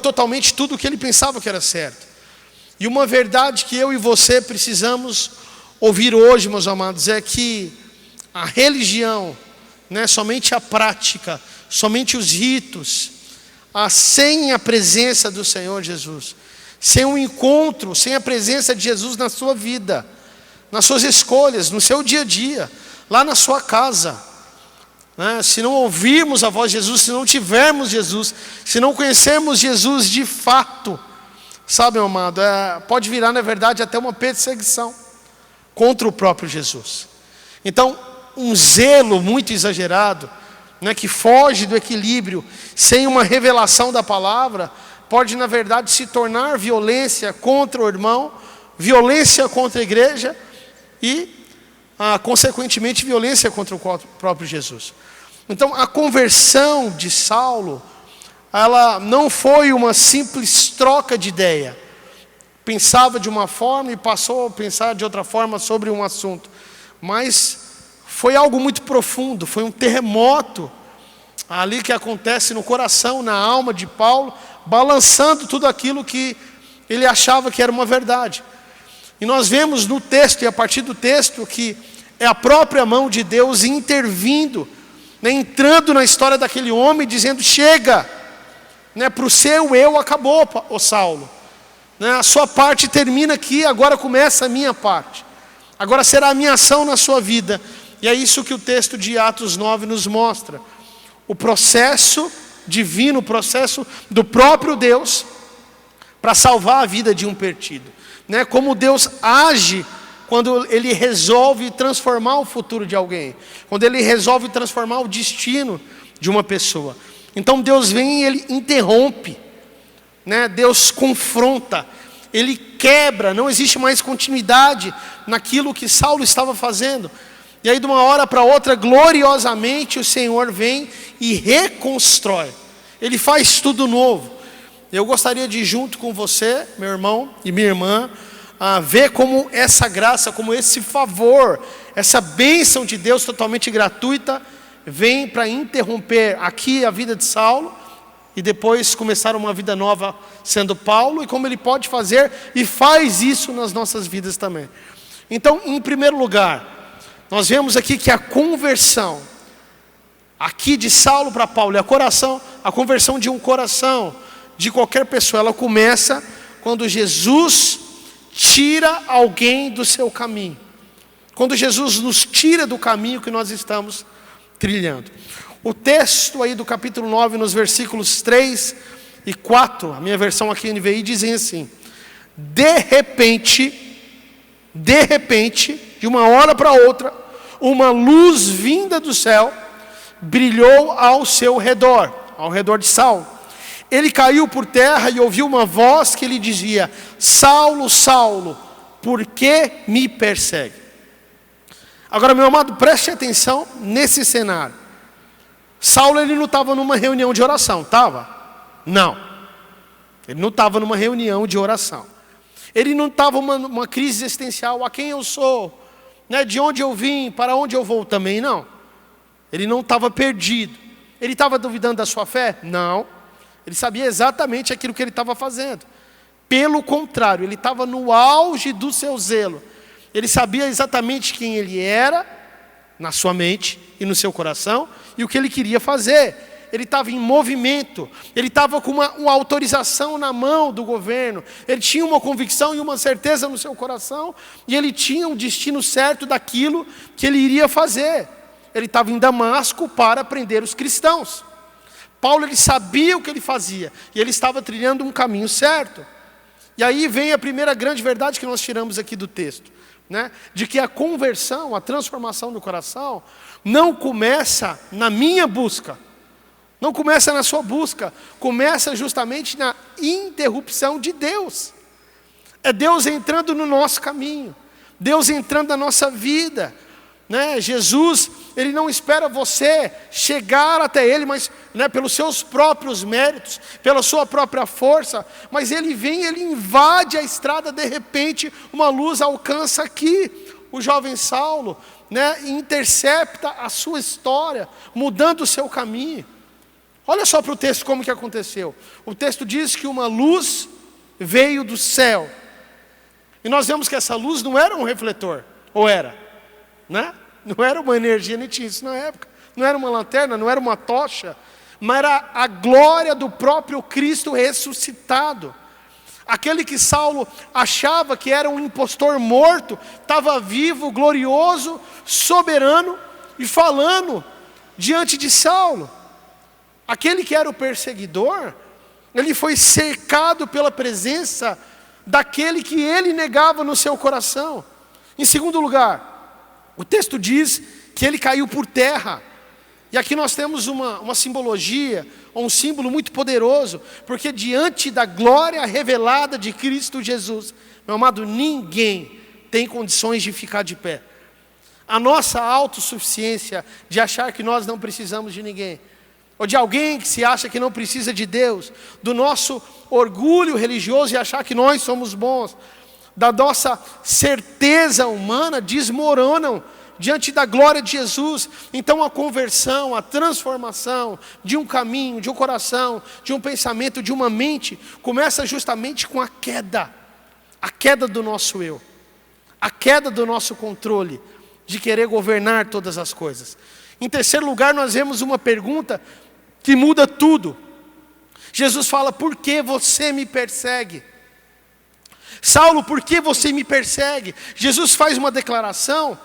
totalmente tudo o que ele pensava que era certo. E uma verdade que eu e você precisamos ouvir hoje, meus amados, é que a religião, somente a prática, somente os ritos, sem a presença do Senhor Jesus, sem um encontro, sem a presença de Jesus na sua vida, nas suas escolhas, no seu dia a dia, lá na sua casa, se não ouvirmos a voz de Jesus, se não tivermos Jesus, se não conhecermos Jesus de fato, sabe, meu amado, pode virar na verdade até uma perseguição contra o próprio Jesus. Então, um zelo muito exagerado, que foge do equilíbrio, sem uma revelação da palavra, pode na verdade se tornar violência contra o irmão, violência contra a igreja e consequentemente violência contra o próprio Jesus. Então a conversão de Saulo, ela não foi uma simples troca de ideia. Pensava de uma forma e passou a pensar de outra forma sobre um assunto, mas foi algo muito profundo, foi um terremoto ali que acontece no coração, na alma de Paulo, balançando tudo aquilo que ele achava que era uma verdade. E nós vemos no texto, e a partir do texto, que é a própria mão de Deus intervindo, entrando na história daquele homem, dizendo: chega, para o seu eu acabou, ô Saulo, a sua parte termina aqui, agora começa a minha parte, agora será a minha ação na sua vida. E é isso que o texto de Atos 9 nos mostra, o processo divino, o processo do próprio Deus, para salvar a vida de um perdido, como Deus age quando Ele resolve transformar o futuro de alguém, quando Ele resolve transformar o destino de uma pessoa. Então Deus vem e Ele interrompe, Deus confronta, Ele quebra, não existe mais continuidade naquilo que Saulo estava fazendo. E aí de uma hora para outra, gloriosamente o Senhor vem e reconstrói, Ele faz tudo novo. Eu gostaria de, junto com você, meu irmão e minha irmã, ver como essa graça, como esse favor, essa bênção de Deus totalmente gratuita, vem para interromper aqui a vida de Saulo, e depois começar uma vida nova sendo Paulo, e como Ele pode fazer, e faz isso nas nossas vidas também. Então, em primeiro lugar, nós vemos aqui que a conversão, aqui de Saulo para Paulo, a conversão de um coração, de qualquer pessoa, ela começa quando Jesus tira alguém do seu caminho. Quando Jesus nos tira do caminho que nós estamos trilhando. O texto aí do capítulo 9, nos versículos 3 e 4, a minha versão aqui NVI dizem assim: de repente, de uma hora para outra, uma luz vinda do céu brilhou ao seu redor, ao redor de Saulo. Ele caiu por terra e ouviu uma voz que lhe dizia: Saulo, Saulo, por que me persegue? Agora, meu amado, preste atenção nesse cenário. Saulo, ele não estava numa reunião de oração, estava? Não. Ele não estava numa reunião de oração. Ele não estava numa crise existencial: a quem eu sou? De onde eu vim? Para onde eu vou? Também não. Ele não estava perdido. Ele estava duvidando da sua fé? Não. Ele sabia exatamente aquilo que ele estava fazendo. Pelo contrário, ele estava no auge do seu zelo. Ele sabia exatamente quem ele era, na sua mente e no seu coração, e o que ele queria fazer. Ele estava em movimento, ele estava com uma autorização na mão do governo, ele tinha uma convicção e uma certeza no seu coração, e ele tinha um destino certo daquilo que ele iria fazer. Ele estava em Damasco para prender os cristãos. Paulo, ele sabia o que ele fazia, e ele estava trilhando um caminho certo. E aí vem a primeira grande verdade que nós tiramos aqui do texto, de que a conversão, a transformação do coração, não começa na minha busca, não começa na sua busca, começa justamente na interrupção de Deus. É Deus entrando no nosso caminho, Deus entrando na nossa vida. Jesus, Ele não espera você chegar até Ele, mas pelos seus próprios méritos, pela sua própria força, mas Ele vem, Ele invade a estrada, de repente uma luz alcança aqui o jovem Saulo, e intercepta a sua história, mudando o seu caminho. Olha só para o texto como que aconteceu. O texto diz que uma luz veio do céu. E nós vemos que essa luz não era um refletor. Ou era? Né? Não era uma energia, nem tinha isso na época. Não era uma lanterna, não era uma tocha. Mas era a glória do próprio Cristo ressuscitado. Aquele que Saulo achava que era um impostor morto, estava vivo, glorioso, soberano e falando diante de Saulo. Aquele que era o perseguidor, ele foi cercado pela presença daquele que ele negava no seu coração. Em segundo lugar, o texto diz que ele caiu por terra. E aqui nós temos uma simbologia, um símbolo muito poderoso, porque diante da glória revelada de Cristo Jesus, meu amado, ninguém tem condições de ficar de pé. A nossa autossuficiência de achar que nós não precisamos de ninguém, ou de alguém que se acha que não precisa de Deus, do nosso orgulho religioso e achar que nós somos bons, da nossa certeza humana, desmoronam diante da glória de Jesus. Então a conversão, a transformação de um caminho, de um coração, de um pensamento, de uma mente, começa justamente com a queda do nosso eu, a queda do nosso controle, de querer governar todas as coisas. Em terceiro lugar, nós vemos uma pergunta que muda tudo. Jesus fala: por que você me persegue? Saulo, por que você me persegue? Jesus faz uma declaração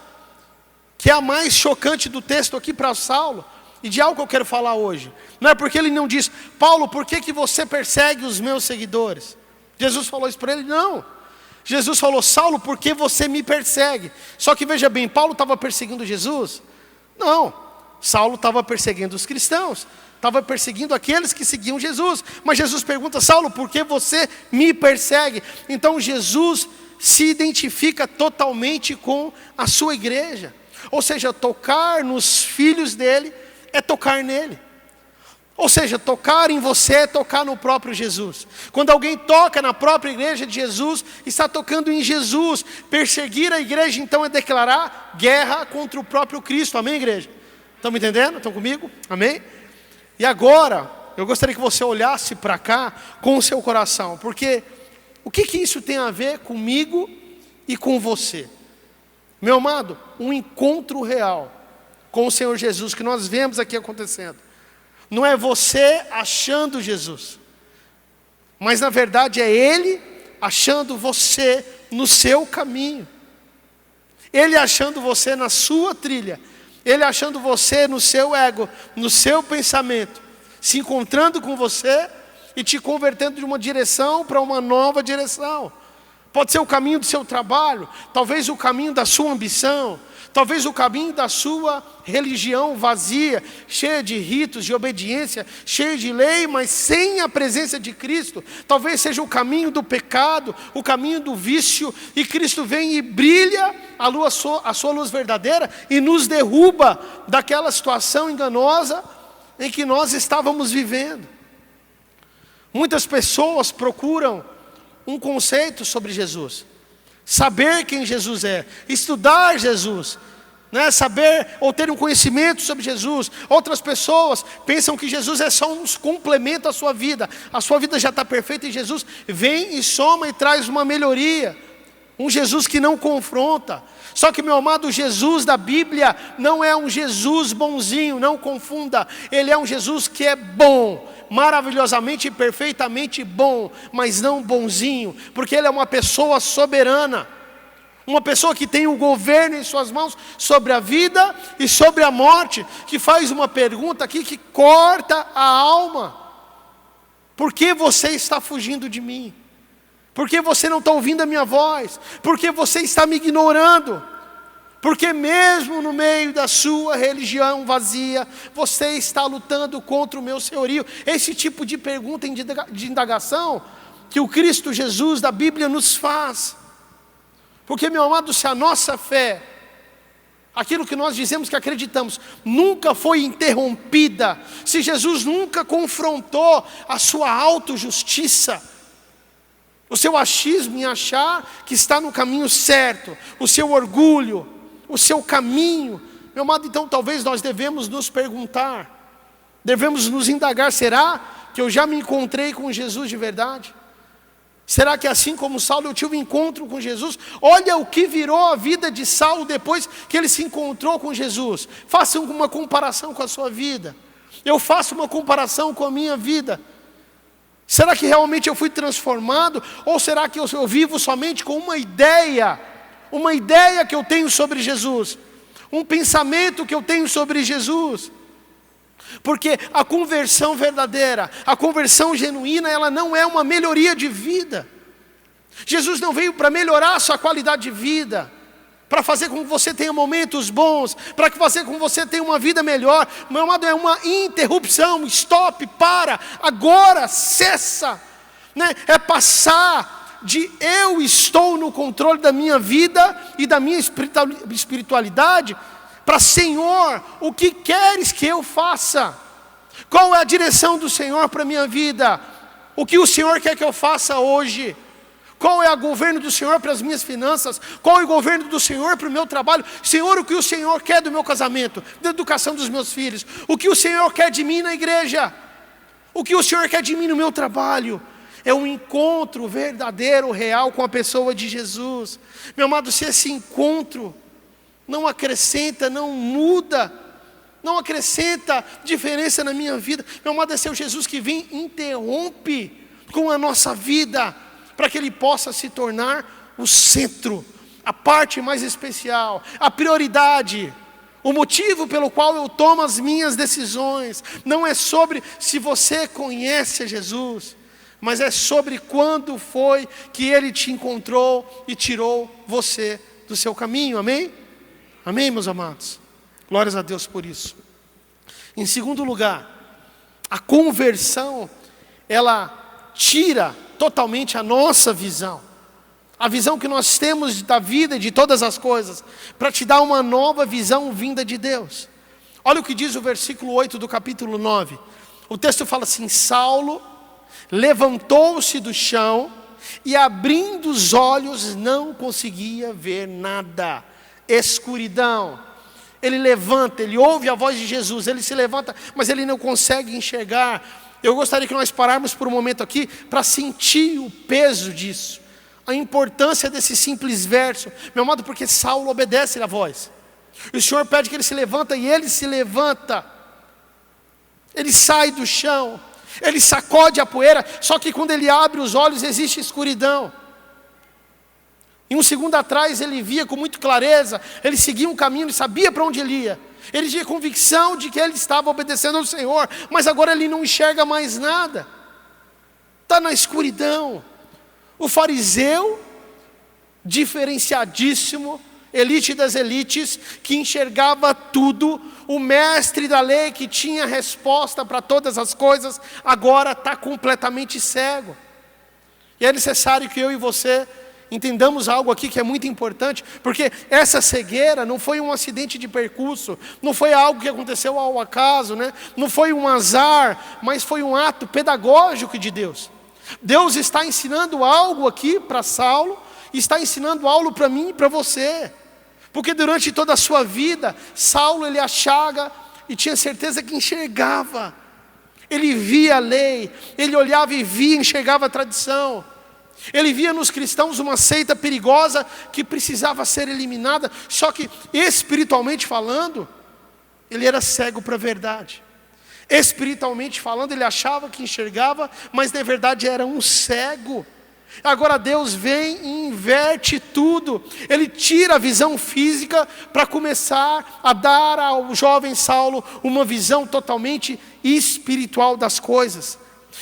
que é a mais chocante do texto aqui para Saulo, e de algo que eu quero falar hoje. Não é porque ele não diz: Paulo, por que você persegue os meus seguidores? Jesus falou isso para ele? Não. Jesus falou: Saulo, por que você me persegue? Só que veja bem, Paulo estava perseguindo Jesus? Não, Saulo estava perseguindo os cristãos, estava perseguindo aqueles que seguiam Jesus. Mas Jesus pergunta: Saulo, por que você me persegue? Então Jesus se identifica totalmente com a sua igreja. Ou seja, tocar nos filhos dele é tocar nele. Ou seja, tocar em você é tocar no próprio Jesus. Quando alguém toca na própria igreja de Jesus, está tocando em Jesus. Perseguir a igreja então é declarar guerra contra o próprio Cristo. Amém, igreja? Estão me entendendo? Estão comigo? Amém? E agora, eu gostaria que você olhasse para cá com o seu coração. Porque o que isso tem a ver comigo e com você? Meu amado, um encontro real com o Senhor Jesus que nós vemos aqui acontecendo, não é você achando Jesus, mas na verdade é Ele achando você no seu caminho, Ele achando você na sua trilha, Ele achando você no seu ego, no seu pensamento, se encontrando com você e te convertendo de uma direção para uma nova direção. Pode ser o caminho do seu trabalho, talvez o caminho da sua ambição, talvez o caminho da sua religião vazia, cheia de ritos, de obediência, cheia de lei, mas sem a presença de Cristo. Talvez seja o caminho do pecado, o caminho do vício, e Cristo vem e brilha a sua luz verdadeira e nos derruba daquela situação enganosa em que nós estávamos vivendo. Muitas pessoas procuram um conceito sobre Jesus, saber quem Jesus é, estudar Jesus, né? Saber ou ter um conhecimento sobre Jesus. Outras pessoas pensam que Jesus é só um complemento à sua vida, a sua vida já está perfeita e Jesus vem e soma e traz uma melhoria, um Jesus que não confronta. Só que, meu amado, o Jesus da Bíblia não é um Jesus bonzinho, não confunda. Ele é um Jesus que é bom, maravilhosamente e perfeitamente bom, mas não bonzinho, porque Ele é uma pessoa soberana, uma pessoa que tem o governo em suas mãos sobre a vida e sobre a morte, que faz uma pergunta aqui que corta a alma: por que você está fugindo de mim? Por que você não está ouvindo a minha voz? Por que você está me ignorando? Porque mesmo no meio da sua religião vazia, você está lutando contra o meu senhorio. Esse tipo de pergunta de indagação que o Cristo Jesus da Bíblia nos faz. Porque, meu amado, se a nossa fé, aquilo que nós dizemos que acreditamos, nunca foi interrompida, se Jesus nunca confrontou a sua autojustiça, o seu achismo em achar que está no caminho certo, o seu orgulho, o seu caminho, meu amado, então talvez nós devemos nos perguntar: Devemos nos indagar: será que eu já me encontrei com Jesus de verdade? Será que assim como Saulo eu tive um encontro com Jesus? Olha o que virou a vida de Saulo depois que ele se encontrou com Jesus. Faça uma comparação com a sua vida. Eu faço uma comparação com a minha vida. Será que realmente eu fui transformado? Ou será que eu vivo somente com uma ideia que eu tenho sobre Jesus? Um pensamento que eu tenho sobre Jesus? Porque a conversão verdadeira, a conversão genuína, ela não é uma melhoria de vida. Jesus não veio para melhorar a sua qualidade de vida, para fazer com que você tenha momentos bons, para fazer com que você tenha uma vida melhor. Meu amado, é uma interrupção. Stop, para, agora, cessa, né? É passar de eu estou no controle da minha vida e da minha espiritualidade, para: Senhor, o que queres que eu faça? Qual é a direção do Senhor para a minha vida? O que o Senhor quer que eu faça hoje? Qual é o governo do Senhor para as minhas finanças? Qual é o governo do Senhor para o meu trabalho? Senhor, o que o Senhor quer do meu casamento, da educação dos meus filhos? O que o Senhor quer de mim na igreja? O que o Senhor quer de mim no meu trabalho? É um encontro verdadeiro, real com a pessoa de Jesus. Meu amado, se esse encontro não acrescenta, não muda, não acrescenta diferença na minha vida, meu amado, é seu Jesus que vem e interrompe com a nossa vida, para que Ele possa se tornar o centro, a parte mais especial, a prioridade, o motivo pelo qual eu tomo as minhas decisões. Não é sobre se você conhece a Jesus, mas é sobre quando foi que Ele te encontrou e tirou você do seu caminho, amém? Amém, meus amados? Glórias a Deus por isso. Em segundo lugar, a conversão, ela tira totalmente a nossa visão, a visão que nós temos da vida e de todas as coisas, para te dar uma nova visão vinda de Deus. Olha o que diz o versículo 8 do capítulo 9. O texto fala assim: Saulo levantou-se do chão e, abrindo os olhos, não conseguia ver nada. Escuridão. Ele levanta, ele ouve a voz de Jesus, ele se levanta, mas ele não consegue enxergar. Eu gostaria que nós pararmos por um momento aqui para sentir o peso disso, a importância desse simples verso, meu amado, porque Saulo obedece a voz. O Senhor pede que ele se levanta e ele se levanta. Ele sai do chão, ele sacode a poeira, só que quando ele abre os olhos existe escuridão. E um segundo atrás ele via com muita clareza, ele seguia um caminho, ele sabia para onde ele ia. Ele tinha convicção de que ele estava obedecendo ao Senhor, mas agora ele não enxerga mais nada. Está na escuridão. O fariseu, diferenciadíssimo, elite das elites, que enxergava tudo, o mestre da lei que tinha resposta para todas as coisas, agora está completamente cego. E é necessário que eu e você entendamos algo aqui que é muito importante, porque essa cegueira não foi um acidente de percurso, não foi algo que aconteceu ao acaso, né? Não foi um azar, mas foi um ato pedagógico de Deus. Deus está ensinando algo aqui para Saulo, e está ensinando algo para mim e para você, porque durante toda a sua vida, Saulo ele achava e tinha certeza que enxergava, ele via a lei, ele olhava e via, enxergava a tradição. Ele via nos cristãos uma seita perigosa que precisava ser eliminada, só que espiritualmente falando, ele era cego para a verdade. Espiritualmente falando, ele achava que enxergava, mas na verdade era um cego. Agora Deus vem e inverte tudo. Ele tira a visão física para começar a dar ao jovem Saulo uma visão totalmente espiritual das coisas.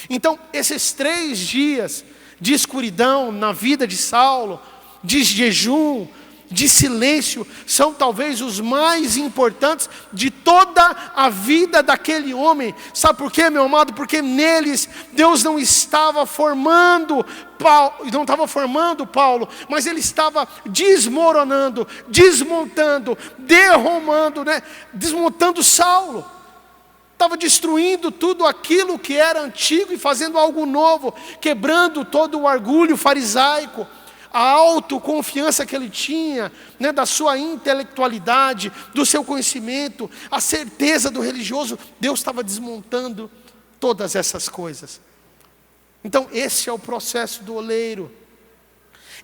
Então, esses 3 dias de escuridão na vida de Saulo, de jejum, de silêncio, são talvez os mais importantes de toda a vida daquele homem. Sabe por quê, meu amado? Porque neles Deus não estava formando Paulo, mas Ele estava desmoronando, desmontando, derrumando, né? Desmontando Saulo. Estava destruindo tudo aquilo que era antigo e fazendo algo novo, quebrando todo o orgulho farisaico, a autoconfiança que ele tinha, né, da sua intelectualidade, do seu conhecimento, a certeza do religioso, Deus estava desmontando todas essas coisas. Então esse é o processo do oleiro.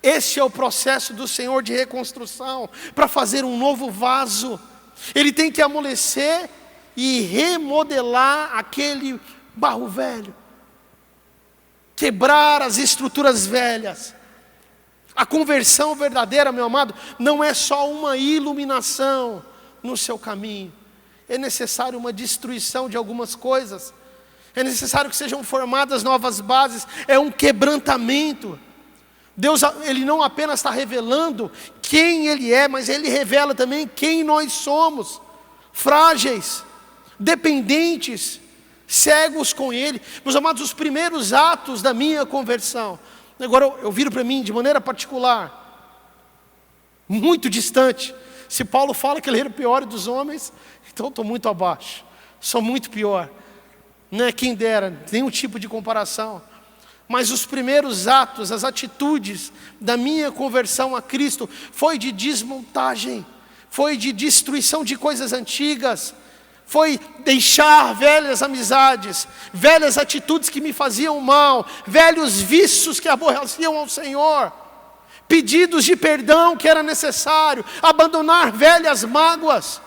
Esse é o processo do Senhor de reconstrução, para fazer um novo vaso. Ele tem que amolecer e remodelar aquele barro velho, quebrar as estruturas velhas. A conversão verdadeira, meu amado, não é só uma iluminação no seu caminho. É necessário uma destruição de algumas coisas. É necessário que sejam formadas novas bases. É um quebrantamento. Deus, Ele não apenas está revelando quem Ele é, mas Ele revela também quem nós somos. Frágeis, dependentes, cegos com Ele. Meus amados, os primeiros atos da minha conversão. Agora eu viro para mim de maneira particular, muito distante. Se Paulo fala que ele era o pior dos homens, então eu estou muito abaixo. Sou muito pior. Não é quem dera, nenhum tipo de comparação. Mas os primeiros atos, as atitudes da minha conversão a Cristo foi de desmontagem, foi de destruição de coisas antigas, foi deixar velhas amizades, velhas atitudes que me faziam mal, velhos vícios que aborreciam ao Senhor, pedidos de perdão que era necessário, abandonar velhas mágoas.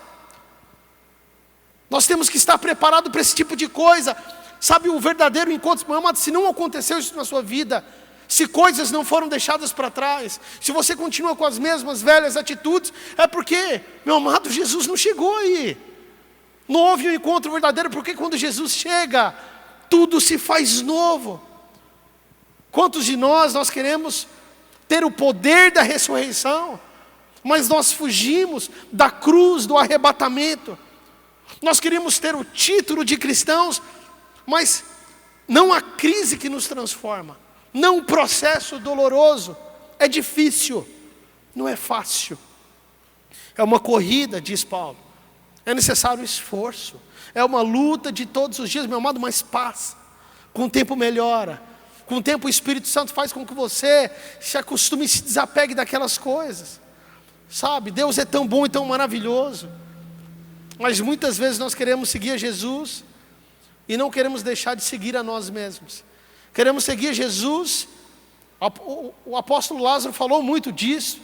Nós temos que estar preparados para esse tipo de coisa. Sabe, o verdadeiro encontro, meu amado, se não aconteceu isso na sua vida, se coisas não foram deixadas para trás, se você continua com as mesmas velhas atitudes, é porque, meu amado, Jesus não chegou aí. Não houve um encontro verdadeiro, porque quando Jesus chega, tudo se faz novo. Quantos de nós queremos ter o poder da ressurreição, mas nós fugimos da cruz, do arrebatamento. Nós queríamos ter o título de cristãos, mas não a crise que nos transforma, não o processo doloroso. É difícil, não é fácil. É uma corrida, diz Paulo. É necessário esforço. É uma luta de todos os dias, meu amado, mas passa. Com o tempo melhora. Com o tempo o Espírito Santo faz com que você se acostume e se desapegue daquelas coisas. Sabe, Deus é tão bom e tão maravilhoso. Mas muitas vezes nós queremos seguir a Jesus e não queremos deixar de seguir a nós mesmos. Queremos seguir Jesus. O apóstolo Lázaro falou muito disso.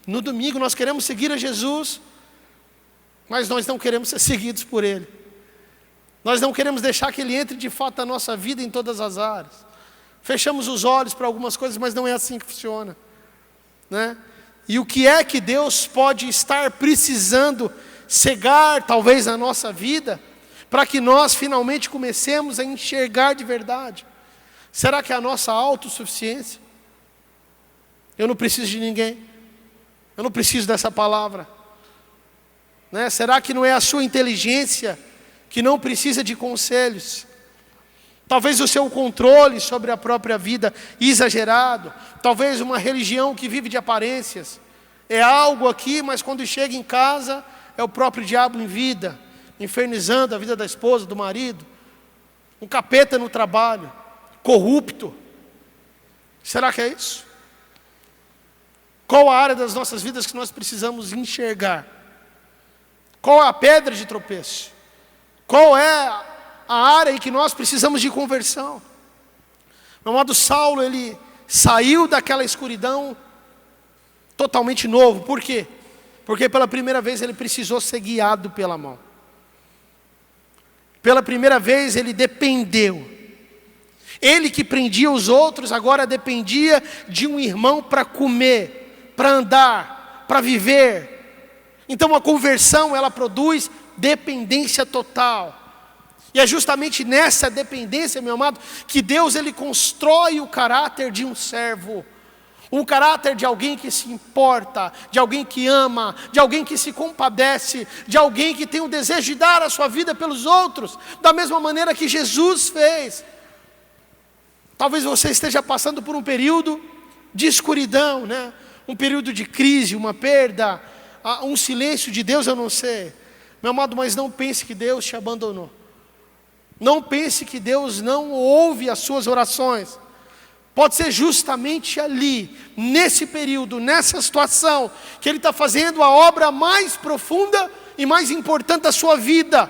No domingo nós queremos seguir a Jesus, mas nós não queremos ser seguidos por Ele. Nós não queremos deixar que Ele entre de fato na nossa vida em todas as áreas. Fechamos os olhos para algumas coisas, mas não é assim que funciona, né? E o que é que Deus pode estar precisando cegar, talvez, na nossa vida, para que nós finalmente comecemos a enxergar de verdade? Será que é a nossa autossuficiência? Eu não preciso de ninguém. Eu não preciso dessa palavra. Né? Será que não é a sua inteligência que não precisa de conselhos? Talvez o seu controle sobre a própria vida exagerado. Talvez uma religião que vive de aparências. É algo aqui, mas quando chega em casa é o próprio diabo em vida, infernizando a vida da esposa, do marido. Um capeta no trabalho, corrupto. Será que é isso? Qual a área das nossas vidas que nós precisamos enxergar? Qual é a pedra de tropeço? Qual é a área em que nós precisamos de conversão? Meu amado, Saulo, ele saiu daquela escuridão totalmente novo. Por quê? Porque pela primeira vez ele precisou ser guiado pela mão. Pela primeira vez ele dependeu. Ele que prendia os outros, agora dependia de um irmão para comer, para andar, para viver. Então a conversão, ela produz dependência total. E é justamente nessa dependência, meu amado, que Deus, ele constrói o caráter de um servo. Um caráter de alguém que se importa, de alguém que ama, de alguém que se compadece, de alguém que tem o desejo de dar a sua vida pelos outros, da mesma maneira que Jesus fez. Talvez você esteja passando por um período de escuridão, né? Um período de crise, uma perda, um silêncio de Deus, eu não sei. Meu amado, mas não pense que Deus te abandonou. Não pense que Deus não ouve as suas orações. Pode ser justamente ali, nesse período, nessa situação, que Ele está fazendo a obra mais profunda e mais importante da sua vida,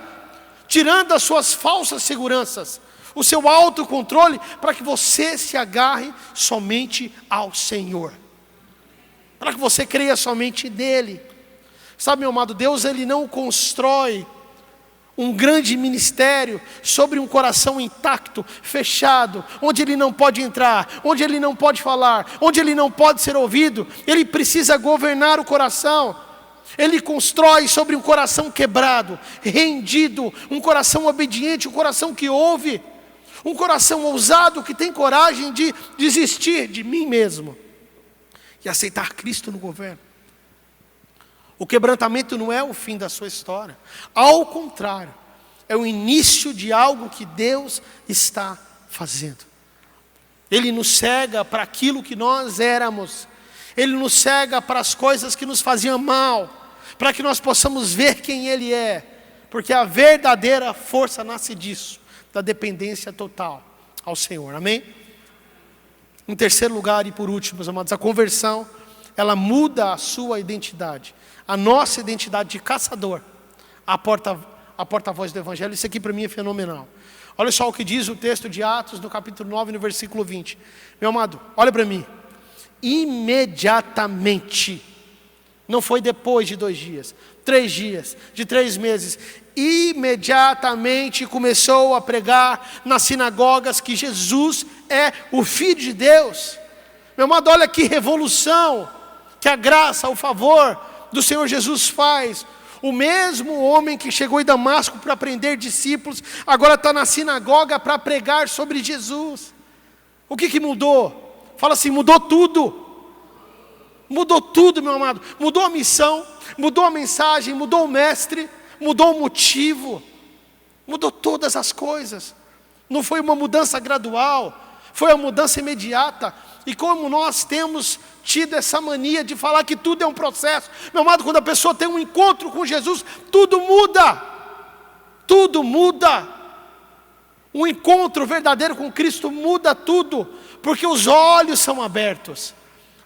tirando as suas falsas seguranças, o seu autocontrole, para que você se agarre somente ao Senhor, para que você creia somente nele. Sabe, meu amado, Deus Ele não constrói um grande ministério sobre um coração intacto, fechado, onde ele não pode entrar, onde ele não pode falar, onde ele não pode ser ouvido. Ele precisa governar o coração. Ele constrói sobre um coração quebrado, rendido, um coração obediente, um coração que ouve, um coração ousado que tem coragem de desistir de mim mesmo e aceitar Cristo no governo. O quebrantamento não é o fim da sua história. Ao contrário, é o início de algo que Deus está fazendo. Ele nos cega para aquilo que nós éramos. Ele nos cega para as coisas que nos faziam mal, para que nós possamos ver quem Ele é. Porque a verdadeira força nasce disso, da dependência total ao Senhor. Amém? Em terceiro lugar e por último, meus amados, a conversão, ela muda a sua identidade. A nossa identidade de caçador, a porta-voz do Evangelho. Isso aqui para mim é fenomenal. Olha só o que diz o texto de Atos, no capítulo 9, no versículo 20. Meu amado, olha para mim. Imediatamente, não foi depois de 2 dias, 3 dias, de 3 meses. Imediatamente começou a pregar nas sinagogas que Jesus é o Filho de Deus. Meu amado, olha que revolução, que a graça, o favor do Senhor Jesus faz. O mesmo homem que chegou em Damasco para prender discípulos, agora está na sinagoga para pregar sobre Jesus. O que mudou? Fala assim, mudou tudo. Mudou tudo, meu amado. Mudou a missão, mudou a mensagem, mudou o mestre, mudou o motivo, mudou todas as coisas. Não foi uma mudança gradual, foi uma mudança imediata. E como nós temos tido essa mania de falar que tudo é um processo, meu amado, quando a pessoa tem um encontro com Jesus, tudo muda. Tudo muda. Um encontro verdadeiro com Cristo muda tudo, porque os olhos são abertos.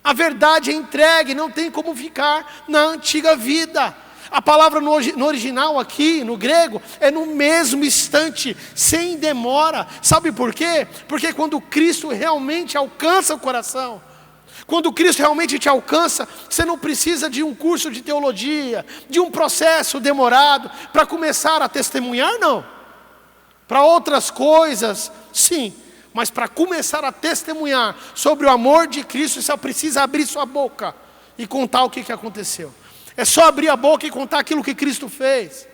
A verdade é entregue, não tem como ficar na antiga vida. A palavra no original aqui, no grego, é no mesmo instante, sem demora. Sabe por quê? Porque quando Cristo realmente alcança o coração, quando Cristo realmente te alcança, você não precisa de um curso de teologia, de um processo demorado, para começar a testemunhar, não. Para outras coisas, sim. Mas para começar a testemunhar sobre o amor de Cristo, você precisa abrir sua boca e contar o que aconteceu. É só abrir a boca e contar aquilo que Cristo fez.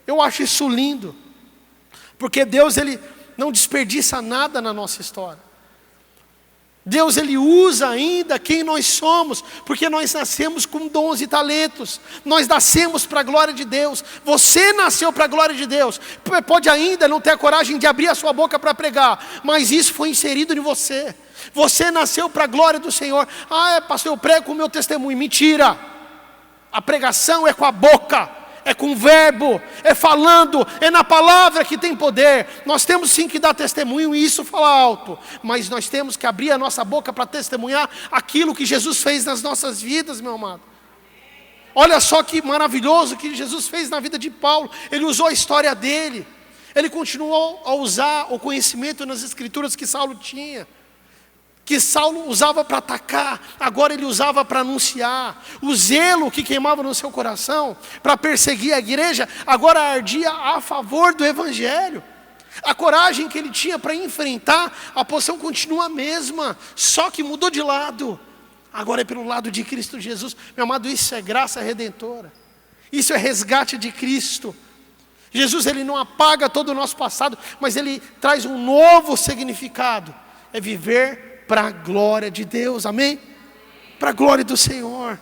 Eu acho isso lindo. Porque Deus, Ele não desperdiça nada na nossa história. Deus, Ele usa ainda quem nós somos, porque nós nascemos com dons e talentos. Nós nascemos para a glória de Deus. Você nasceu para a glória de Deus. Pode ainda não ter a coragem de abrir a sua boca para pregar, mas isso foi inserido em você. Você nasceu para a glória do Senhor. Pastor, eu prego com o meu testemunho. Mentira. A pregação é com a boca, é com o verbo, é falando, é na palavra que tem poder. Nós temos sim que dar testemunho e isso fala alto, mas nós temos que abrir a nossa boca para testemunhar aquilo que Jesus fez nas nossas vidas, meu amado. Olha só que maravilhoso que Jesus fez na vida de Paulo. Ele usou a história dele, ele continuou a usar o conhecimento nas escrituras que Saulo tinha, que Saulo usava para atacar, agora ele usava para anunciar. O zelo que queimava no seu coração para perseguir a igreja, agora ardia a favor do Evangelho. A coragem que ele tinha para enfrentar, a posição continua a mesma, só que mudou de lado. Agora é pelo lado de Cristo Jesus. Meu amado, isso é graça redentora. Isso é resgate de Cristo. Jesus, Ele não apaga todo o nosso passado, mas Ele traz um novo significado. É viver para a glória de Deus, amém? Para a glória do Senhor.